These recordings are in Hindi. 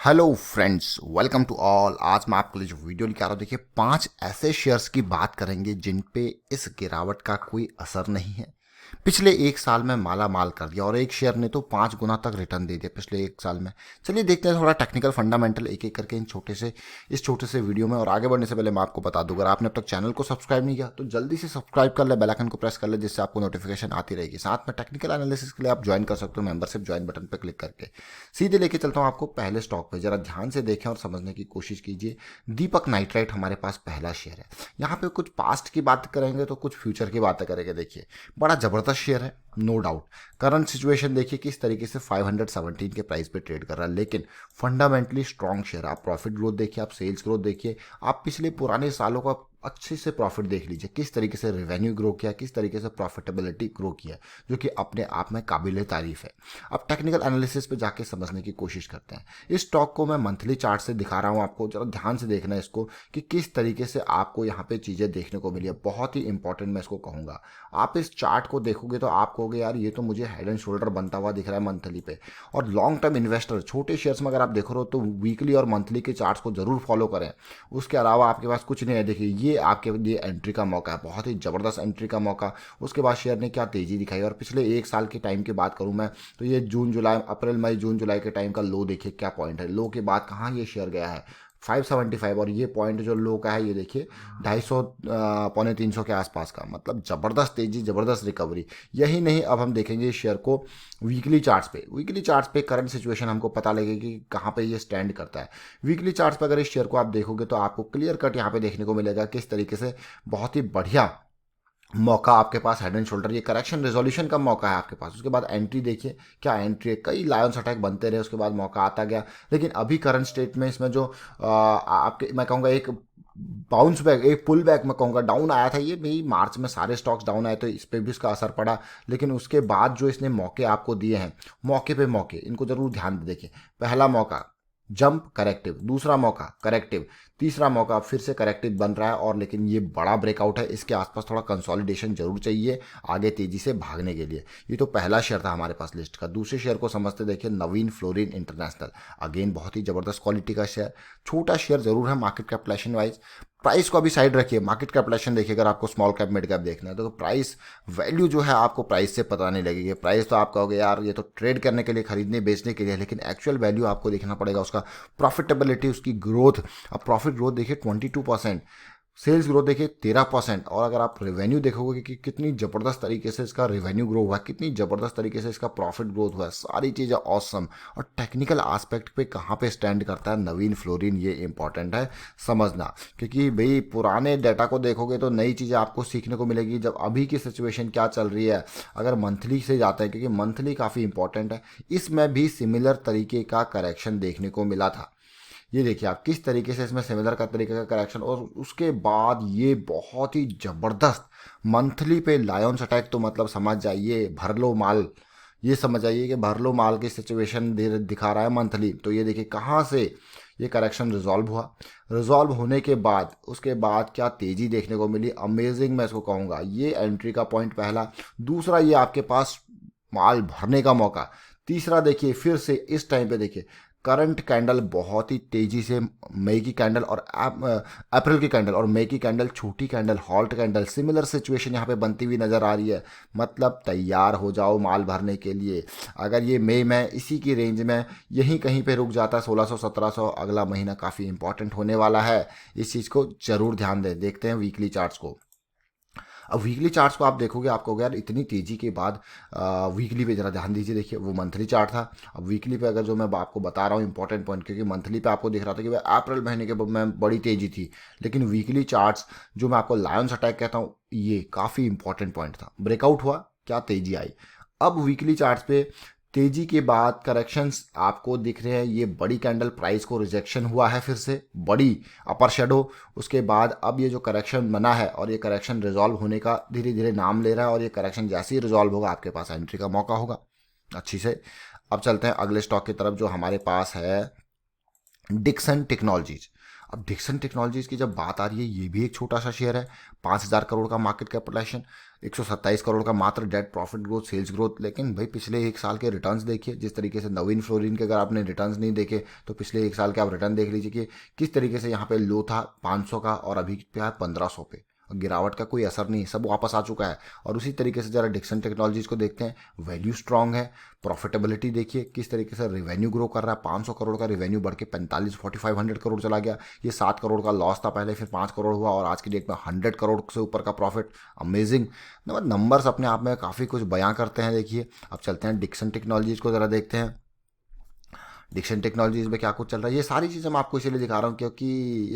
Hello friends, welcome to all. आज मैं आपके लिए जो वीडियो लेकर आ रहा हूँ, देखिए 5 ऐसे शेयर्स की बात करेंगे जिन पे इस गिरावट का कोई असर नहीं है। पिछले एक साल में माला माल कर दिया और एक शेयर ने तो 5 गुना तक रिटर्न दे दिया पिछले एक साल में। चलिए देखते हैं थोड़ा टेक्निकल फंडामेंटल एक एक करके इस छोटे से वीडियो में। और आगे बढ़ने से पहले मैं आपको बता दूं, अगर आपने अब तक चैनल को सब्सक्राइब नहीं किया तो जल्दी से सब्सक्राइब कर ले, बेल आइकन को प्रेस कर ले, जिससे आपको नोटिफिकेशन आती रहेगी। साथ में टेक्निकल एनालिसिस के लिए आप ज्वाइन कर सकते हो मेंबरशिप ज्वाइन बटन पर क्लिक करके। सीधे लेके चलता हूँ आपको पहले स्टॉक पे, जरा ध्यान से देखें और समझने की कोशिश कीजिए। दीपक नाइट्राइट हमारे पास पहला शेयर है। यहाँ पे कुछ पास्ट की बात करेंगे तो कुछ फ्यूचर की बातें करेंगे। देखिए बड़ा जबरदस्त शेयर है, नो डाउट। करंट सिचुएशन देखिए किस तरीके से 517 के प्राइस पे ट्रेड कर रहा है, लेकिन फंडामेंटली स्ट्रॉन्ग शेयर है। आप प्रॉफिट ग्रोथ देखिए, आप सेल्स ग्रोथ देखिए, आप पिछले पुराने सालों का अच्छे से प्रॉफिट देख लीजिए, किस तरीके से रेवेन्यू ग्रो किया, किस तरीके से प्रॉफिटेबिलिटी ग्रो किया, जो कि अपने आप में काबिल तारीफ है। अब टेक्निकल एनालिसिस पे जाके समझने की कोशिश करते हैं। इस स्टॉक को मैं मंथली चार्ट से दिखा रहा हूँ आपको, जरा ध्यान से देखना है इसको कि किस तरीके से आपको यहाँ पे चीज़ें देखने को मिली है। बहुत ही इंपॉर्टेंट मैं इसको कहूँगा। आप इस चार्ट को देखोगे तो आप कहोगे यार ये तो मुझे हेड एंड शोल्डर बनता हुआ दिख रहा है मंथली पे। और लॉन्ग टर्म इन्वेस्टर छोटे शेयर्स में अगर आप देख रहे हो तो वीकली और मंथली के चार्ट्स को जरूर फॉलो करें। उसके अलावा आपके पास कुछ नहीं है। देखिए ये आपके लिए एंट्री का मौका है, बहुत ही जबरदस्त एंट्री का मौका। उसके बाद शेयर ने क्या तेजी दिखाई, और पिछले एक साल के टाइम की बात करूं मैं तो ये जून जुलाई अप्रैल मई जून जुलाई के टाइम का लो देखिए क्या पॉइंट है। लो के बाद कहाँ ये शेयर गया है 575, और ये पॉइंट जो लो का है ये देखिए 250 पौने 300 के आसपास का। मतलब जबरदस्त तेजी, जबरदस्त रिकवरी। यही नहीं, अब हम देखेंगे इस शेयर को वीकली चार्ट्स पे। वीकली चार्ट्स पे करंट सिचुएशन हमको पता लगेगी कि कहाँ पे ये स्टैंड करता है। वीकली चार्ट्स पे अगर इस शेयर को आप देखोगे तो आपको क्लियर कट यहाँ पे देखने को मिलेगा किस तरीके से बहुत ही बढ़िया मौका आपके पास हेड एंड शोल्डर, ये करेक्शन रेजोल्यूशन का मौका है आपके पास। उसके बाद एंट्री देखिए क्या एंट्री है, कई लायंस अटैक बनते रहे, उसके बाद मौका आता गया। लेकिन अभी करंट स्टेट में इसमें जो आपके मैं कहूँगा एक बाउंस बैक, एक पुल बैक मैं कहूँगा, डाउन आया था ये भी। मार्च में सारे स्टॉक्स डाउन आए तो इस पर भी इसका असर पड़ा। लेकिन उसके बाद जो इसने मौके आपको दिए हैं, मौके पे मौके, इनको जरूर ध्यान दे देखिए। पहला मौका जंप करेक्टिव, दूसरा मौका करेक्टिव, तीसरा मौका फिर से करेक्टिव बन रहा है। और लेकिन ये बड़ा ब्रेकआउट है, इसके आसपास थोड़ा कंसोलिडेशन जरूर चाहिए आगे तेजी से भागने के लिए। ये तो पहला शेयर था हमारे पास लिस्ट का। दूसरे शेयर को समझते देखिए, नवीन फ्लोरिन इंटरनेशनल। अगेन बहुत ही जबरदस्त क्वालिटी का शेयर, छोटा शेयर जरूर है मार्केट कैपिटलाइजेशन वाइज। प्राइस को अभी साइड रखिए, मार्केट कैपिटलाइजेशन देखिए। अगर आपको स्मॉल कैप मिड कैप देखना है तो प्राइस वैल्यू जो है आपको प्राइस से पता नहीं लगेगी। प्राइस तो आप कहोगे यार ये तो ट्रेड करने के लिए, खरीदने बेचने के लिए, लेकिन एक्चुअल वैल्यू आपको देखना पड़ेगा उसका, प्रॉफिटेबिलिटी, उसकी ग्रोथ। अब प्रॉफिट ग्रोथ देखिए 22%, सेल्स ग्रोथ देखिए 13%। और अगर आप रेवेन्यू देखोगे कि कितनी ज़बरदस्त तरीके से इसका रेवेन्यू ग्रो हुआ है, कितनी ज़बरदस्त तरीके से इसका प्रॉफिट ग्रोथ हुआ है, सारी चीज़ें ऑसम। और टेक्निकल एस्पेक्ट पे कहाँ पे स्टैंड करता है नवीन फ्लोरिन, ये इंपॉर्टेंट है समझना। क्योंकि भाई पुराने डाटा को देखोगे तो नई चीज़ें आपको सीखने को मिलेगी, जब अभी की सिचुएशन क्या चल रही है। अगर मंथली से जाते हैं, क्योंकि मंथली काफ़ी इंपॉर्टेंट है, इसमें भी सिमिलर तरीके का करेक्शन देखने को मिला था। ये देखिए आप किस तरीके से इसमें सिमिलर का तरीके का करेक्शन, और उसके बाद ये बहुत ही जबरदस्त मंथली पे लायंस अटैक। तो मतलब समझ जाइए भर लो माल, ये समझ आइए कि भर लो माल की सिचुएशन दिखा रहा है मंथली। तो ये देखिए कहाँ से ये करेक्शन रिजॉल्व हुआ। रिजॉल्व होने के बाद उसके बाद क्या तेजी देखने को मिली, अमेजिंग मैं इसको कहूँगा। ये एंट्री का पॉइंट पहला। दूसरा ये आपके पास माल भरने का मौका। तीसरा देखिए फिर से इस टाइम पे देखिए करंट कैंडल बहुत ही तेजी से, मई की कैंडल और अप्रैल की कैंडल और मई की कैंडल, छोटी candle, halt candle, similar situation यहाँ पे बनती हुई नजर आ रही है। मतलब तैयार हो जाओ माल भरने के लिए। अगर ये मई में इसी की रेंज में यहीं कहीं पे रुक जाता है 1600 1700, अगला महीना काफ़ी इंपॉर्टेंट होने वाला है। इस चीज़ को जरूर ध्यान दें। देखते हैं वीकली चार्ट्स को। अब वीकली चार्ट्स को आप देखोगे आपको यार इतनी तेजी के बाद वीकली पे जरा ध्यान दीजिए। देखिए वो मंथली चार्ट था। अब वीकली पे अगर जो मैं आपको बता रहा हूँ इंपॉर्टेंट पॉइंट, क्योंकि मंथली पे आपको दिख रहा था कि भाई अप्रैल महीने के में बड़ी तेजी थी, लेकिन वीकली चार्ट्स जो मैं आपको लायंस अटैक कहता हूँ, ये काफ़ी इंपॉर्टेंट पॉइंट था। ब्रेकआउट हुआ, क्या तेजी आई। अब वीकली चार्ट्स पे तेजी के बाद करेक्शंस आपको दिख रहे हैं। ये बड़ी कैंडल प्राइस को रिजेक्शन हुआ है, फिर से बड़ी अपर शेडो। उसके बाद अब ये जो करेक्शन बना है और ये करेक्शन रिजॉल्व होने का धीरे धीरे नाम ले रहा है, और ये करेक्शन जैसे ही रिजॉल्व होगा आपके पास एंट्री का मौका होगा अच्छी से। अब चलते हैं अगले स्टॉक की तरफ जो हमारे पास है डिक्सन टेक्नोलॉजीज। अब डिक्सन टेक्नोलॉजीज की जब बात आ रही है, ये भी एक छोटा सा शेयर है, 5,000 करोड़ का मार्केट कैपिटलाइजेशन, 127 करोड़ का मात्र debt profit growth, sales growth. लेकिन भाई पिछले एक साल के रिटर्न्स देखिए, जिस तरीके से नवीन फ्लोरिन के अगर आपने रिटर्न्स नहीं देखे तो पिछले एक साल के आप रिटर्न देख लीजिए कि किस तरीके से यहाँ पे लो था 500 का और अभी पे है 1500 पे। गिरावट का कोई असर नहीं, सब वापस आ चुका है। और उसी तरीके से जरा डिक्सन टेक्नोलॉजीज को देखते हैं, वैल्यू स्ट्रांग है, प्रॉफिटेबिलिटी देखिए किस तरीके से रेवेन्यू ग्रो कर रहा है, 500 करोड़ का रेवेन्यू बढ़ के 45 करोड़ चला गया। ये 7 करोड़ का लॉस था पहले, फिर 5 करोड़ हुआ और आज की डेट में 100 करोड़ से ऊपर का प्रॉफिट। अमेजिंग। नंबर्स अपने आप में काफ़ी कुछ बयां करते हैं। देखिए अब चलते हैं डिक्सन टेक्नोलॉजीज को ज़रा देखते हैं, डिक्शन टेक्नोलॉजीज में क्या कुछ चल रहा है। ये सारी चीज़ें मैं आपको इसीलिए दिखा रहा हूँ क्योंकि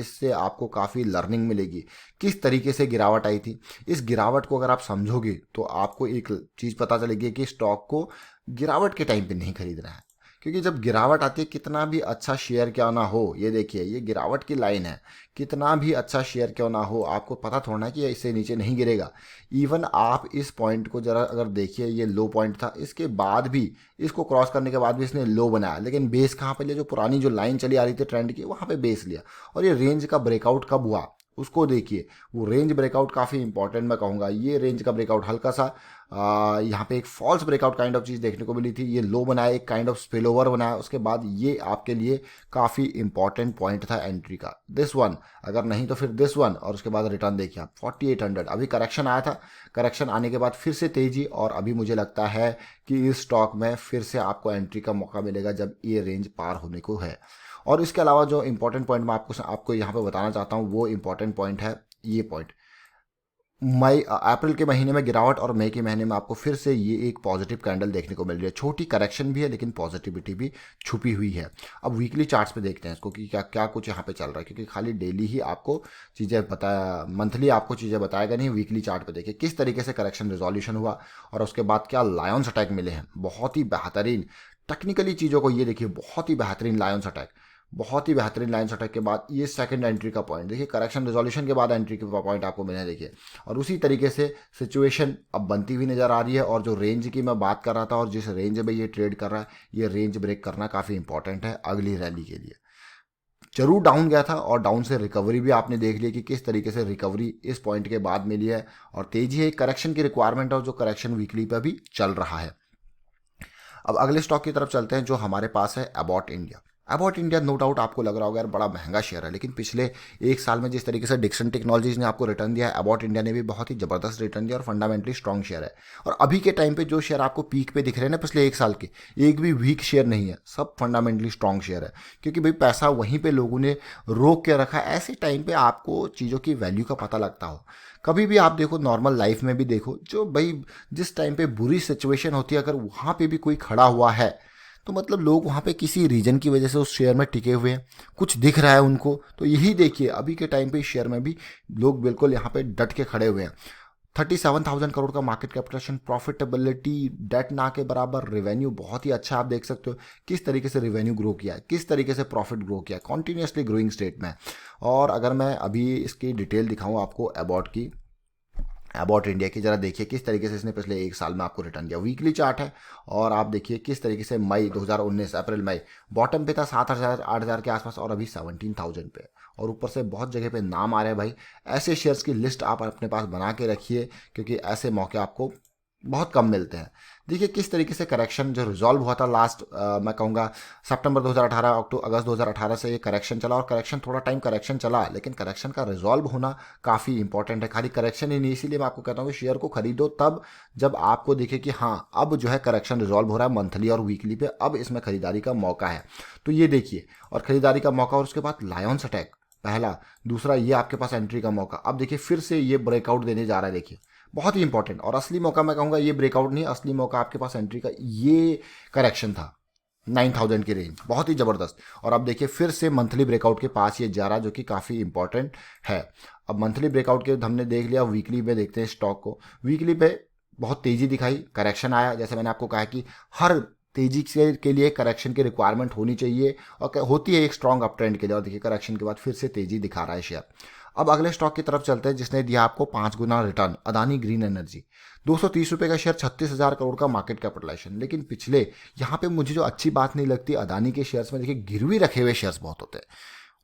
इससे आपको काफ़ी लर्निंग मिलेगी किस तरीके से गिरावट आई थी। इस गिरावट को अगर आप समझोगे तो आपको एक चीज़ पता चलेगी कि स्टॉक को गिरावट के टाइम पे नहीं खरीदना है, क्योंकि जब गिरावट आती है कितना भी अच्छा शेयर क्यों ना हो, ये देखिए ये गिरावट की लाइन है, कितना भी अच्छा शेयर क्यों ना हो आपको पता थोड़ा ना कि इससे नीचे नहीं गिरेगा। इवन आप इस पॉइंट को जरा अगर देखिए, ये लो पॉइंट था, इसके बाद भी इसको क्रॉस करने के बाद भी इसने लो बनाया, लेकिन बेस कहाँ पे लिया, जो पुरानी जो लाइन चली आ रही थी ट्रेंड की वहाँ पे बेस लिया। और ये रेंज का ब्रेकआउट कब हुआ उसको देखिए, वो रेंज ब्रेकआउट काफ़ी इंपॉर्टेंट मैं कहूँगा। ये रेंज का ब्रेकआउट हल्का सा यहाँ पे एक फॉल्स ब्रेकआउट काइंड ऑफ चीज़ देखने को मिली थी, ये लो बनाया, एक काइंड ऑफ स्पिल ओवर बनाया, उसके बाद ये आपके लिए काफ़ी इंपॉर्टेंट पॉइंट था एंट्री का, दिस वन, अगर नहीं तो फिर दिस वन, और उसके बाद रिटर्न देखिए आप 4800। अभी करेक्शन आया था, करेक्शन आने के बाद फिर से तेजी, और अभी मुझे लगता है कि इस स्टॉक में फिर से आपको एंट्री का मौका मिलेगा जब ये रेंज पार होने को है। और इसके अलावा जो इंपॉर्टेंट पॉइंट मैं आपको यहाँ पे बताना चाहता हूँ, वो इंपॉर्टेंट पॉइंट है ये पॉइंट, मई अप्रैल के महीने में गिरावट और मई के महीने में आपको फिर से ये एक पॉजिटिव कैंडल देखने को मिल रही है। छोटी करेक्शन भी है लेकिन पॉजिटिविटी भी छुपी हुई है। अब वीकली चार्ट्स पे देखते हैं इसको कि क्या क्या कुछ यहाँ पे चल रहा है, क्योंकि खाली डेली ही आपको चीज़ें बताया, मंथली आपको चीज़ें बताएगा नहीं। वीकली चार्ट पे देखिए किस तरीके से करेक्शन रिजोल्यूशन हुआ और उसके बाद क्या लायंस अटैक मिले हैं, बहुत ही बेहतरीन टेक्निकली चीज़ों को ये देखिए, बहुत ही बेहतरीन लायंस अटैक, बहुत ही बेहतरीन लाइन अटैक के बाद ये सेकंड एंट्री का पॉइंट देखिए, करेक्शन रिजोल्यूशन के बाद एंट्री का पॉइंट आपको मिले देखिए। और उसी तरीके से सिचुएशन अब बनती हुई नजर आ रही है। और जो रेंज की मैं बात कर रहा था और जिस रेंज में ये ट्रेड कर रहा है, ये रेंज ब्रेक करना काफ़ी इंपॉर्टेंट है अगली रैली के लिए। जरूर डाउन गया था और डाउन से रिकवरी भी आपने देख लिया कि किस तरीके से रिकवरी इस पॉइंट के बाद मिली है, और तेजी है, करेक्शन की रिक्वायरमेंट और जो करेक्शन वीकली पर भी चल रहा है। अब अगले स्टॉक की तरफ चलते हैं जो हमारे पास है Abbott India. Abbott India no doubt आपको लग रहा होगा यार बड़ा महंगा शेयर है, लेकिन पिछले एक साल में जिस तरीके से डिक्सन टेक्नोलॉजीज ने आपको रिटर्न दिया है, अबॉट इंडिया ने भी बहुत ही जबरदस्त रिटर्न दिया और फंडामेंटली स्ट्रॉन्ग शेयर है। और अभी के टाइम पे जो शेयर आपको पीक पे दिख रहे हैं ना पिछले एक साल के, एक भी वीक शेयर नहीं है, सब फंडामेंटली स्ट्रॉन्ग शेयर है। क्योंकि भाई पैसा वहीं पे लोगों ने रोक के रखा है। ऐसे टाइम पे आपको चीज़ों की वैल्यू का पता लगता हो। कभी भी आप देखो, नॉर्मल लाइफ में भी देखो, जो भाई जिस टाइम पे बुरी सिचुएशन होती है, अगर वहाँ पे भी कोई खड़ा हुआ है तो मतलब लोग वहाँ पे किसी रीजन की वजह से उस शेयर में टिके हुए हैं, कुछ दिख रहा है उनको। तो यही देखिए अभी के टाइम पे इस शेयर में भी लोग बिल्कुल यहाँ पे डट के खड़े हुए हैं। 37,000 करोड़ का मार्केट कैपिटलाइजेशन, प्रॉफिटेबिलिटी डेट ना के बराबर, रेवेन्यू बहुत ही अच्छा, आप देख सकते हो किस तरीके से रेवेन्यू ग्रो किया है, किस तरीके से प्रॉफिट ग्रो किया है, कॉन्टीन्यूसली ग्रोइंग स्टेट में। और अगर मैं अभी इसकी डिटेल दिखाऊँ आपको अबाउट की, अबाउट इंडिया की, जरा देखिए किस तरीके से इसने पिछले एक साल में आपको रिटर्न दिया। वीकली चार्ट है और आप देखिए किस तरीके से मई 2019 अप्रैल मई बॉटम पे था 7,000 8,000 के आसपास और अभी 17,000 पे, और ऊपर से बहुत जगह पे नाम आ रहे हैं भाई। ऐसे शेयर्स की लिस्ट आप अपने पास बना के रखिए क्योंकि ऐसे मौके आपको बहुत कम मिलते हैं। देखिए किस तरीके से करेक्शन जो रिजॉल्व हुआ था लास्ट, मैं कहूँगा सितंबर 2018 अक्टूबर अगस्त 2018 से ये करेक्शन चला, और करेक्शन थोड़ा टाइम करेक्शन चला, लेकिन करेक्शन का रिजॉल्व होना काफ़ी इंपॉर्टेंट है। खाली करेक्शन ही नहीं, इसीलिए मैं आपको कहता हूँ कि शेयर को खरीदो तब जब आपको दिखे कि हाँ अब जो है करेक्शन रिजॉल्व हो रहा है मंथली और वीकली पे, अब इसमें खरीदारी का मौका है। तो ये देखिए, और खरीदारी का मौका, और उसके बाद लायंस अटैक पहला, दूसरा ये आपके पास एंट्री का मौका। अब देखिए फिर से ये ब्रेकआउट देने जा रहा है, देखिए बहुत ही इंपॉर्टेंट। और असली मौका मैं कहूँगा ये ब्रेकआउट नहीं, असली मौका आपके पास एंट्री का ये करेक्शन था 9,000 की रेंज, बहुत ही ज़बरदस्त। और अब देखिए फिर से मंथली ब्रेकआउट के पास ये जा रहा है जो कि काफ़ी इंपॉर्टेंट है। अब मंथली ब्रेकआउट के हमने देख लिया, वीकली पे देखते हैं स्टॉक को। वीकली पे बहुत तेज़ी दिखाई, करेक्शन आया, जैसे मैंने आपको कहा कि हर तेजी के लिए करेक्शन की रिक्वायरमेंट होनी चाहिए और होती है एक स्ट्रॉन्ग अप ट्रेंड के लिए। और देखिए करेक्शन के बाद फिर से तेजी दिखा रहा है शेयर। अब अगले स्टॉक की तरफ चलते हैं जिसने दिया आपको 5 गुना रिटर्न, अदानी ग्रीन एनर्जी। 230 रुपये का शेयर, 36,000 करोड़ का मार्केट कैपिटलाइजेशन। लेकिन पिछले यहाँ पे मुझे जो अच्छी बात नहीं लगती अदानी के शेयर्स में, देखिए गिरवी रखे हुए शेयर्स बहुत होते हैं।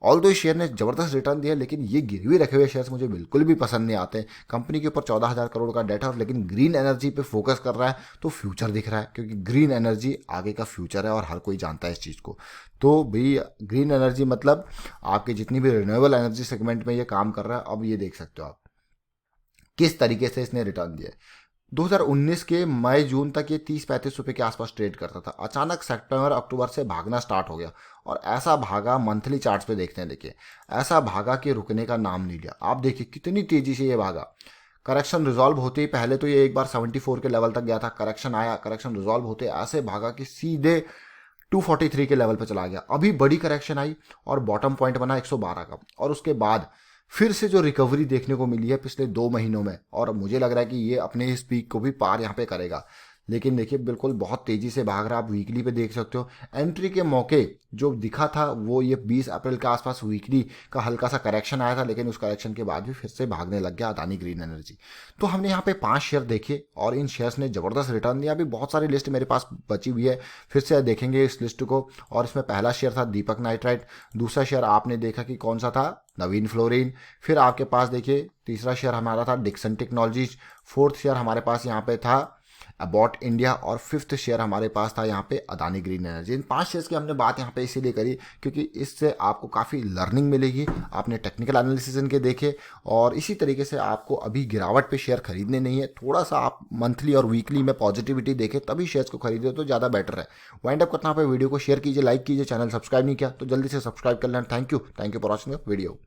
ऑल्दो इस शेयर ने जबरदस्त रिटर्न दिया, लेकिन ये गिरवी रखे हुए शेयर्स मुझे बिल्कुल भी पसंद नहीं आते। कंपनी के ऊपर 14,000 करोड़ का डेट है, और लेकिन ग्रीन एनर्जी पे फोकस कर रहा है, तो फ्यूचर दिख रहा है, क्योंकि ग्रीन एनर्जी आगे का फ्यूचर है और हर कोई जानता है इस चीज़ को। तो भाई ग्रीन एनर्जी मतलब आपके जितनी भी रिन्यूएबल एनर्जी सेगमेंट में ये काम कर रहा है। अब ये देख सकते हो आप किस तरीके से इसने रिटर्न दिया है। 2019 के मई जून तक ये 30-35 रुपए के आसपास ट्रेड करता था। अचानक सितंबर अक्टूबर से भागना स्टार्ट हो गया, और ऐसा भागा, मंथली चार्ट्स पे देखते हैं, देखिए ऐसा भागा कि रुकने का नाम नहीं लिया। आप देखिए कितनी तेजी से ये भागा। करेक्शन रिजॉल्व होते ही पहले तो ये एक बार 74 के लेवल तक गया था, करेक्शन आया, करेक्शन रिजॉल्व होते ऐसे भागा कि सीधे 243 के लेवल पर चला गया। अभी बड़ी करेक्शन आई और बॉटम पॉइंट बना 112 का, और उसके बाद फिर से जो रिकवरी देखने को मिली है पिछले 2 महीनों में, और मुझे लग रहा है कि ये अपने इस पीक को भी पार यहाँ पे करेगा। लेकिन देखिए बिल्कुल बहुत तेजी से भाग रहा है। आप वीकली पे देख सकते हो, एंट्री के मौके जो दिखा था वो ये 20 अप्रैल के आसपास वीकली का हल्का सा करेक्शन आया था, लेकिन उस करेक्शन के बाद भी फिर से भागने लग गया अदानी ग्रीन एनर्जी। तो हमने यहाँ पे 5 शेयर देखे और इन शेयर्स ने जबरदस्त रिटर्न दिया। अभी बहुत सारी लिस्ट मेरे पास बची हुई है, फिर से देखेंगे इस लिस्ट को। और इसमें पहला शेयर था दीपक नाइट्राइट, दूसरा शेयर आपने देखा कि कौन सा था, नवीन फ्लोरिन। फिर आपके पास देखिए तीसरा शेयर हमारा था डिक्सन टेक्नोलॉजीज, फोर्थ शेयर हमारे पास यहाँ पे था अबॉट इंडिया, और फिफ्थ शेयर हमारे पास था यहाँ पे अदानी ग्रीन एनर्जी। इन 5 शेयर्स की हमने बात यहाँ पे इसीलिए करी क्योंकि इससे आपको काफ़ी लर्निंग मिलेगी। आपने टेक्निकल एनालिसिस इनके देखे, और इसी तरीके से आपको अभी गिरावट पे शेयर खरीदने नहीं है। थोड़ा सा आप मंथली और वीकली में पॉजिटिविटी देखें तभी शेयर्स को खरीदे तो ज़्यादा बेटर है। वाइंड अप करना पे वीडियो को शेयर कीजिए, लाइक कीजिए, चैनल सब्सक्राइब नहीं किया तो जल्दी से सब्सक्राइब कर लेना। Thank you for watching the video.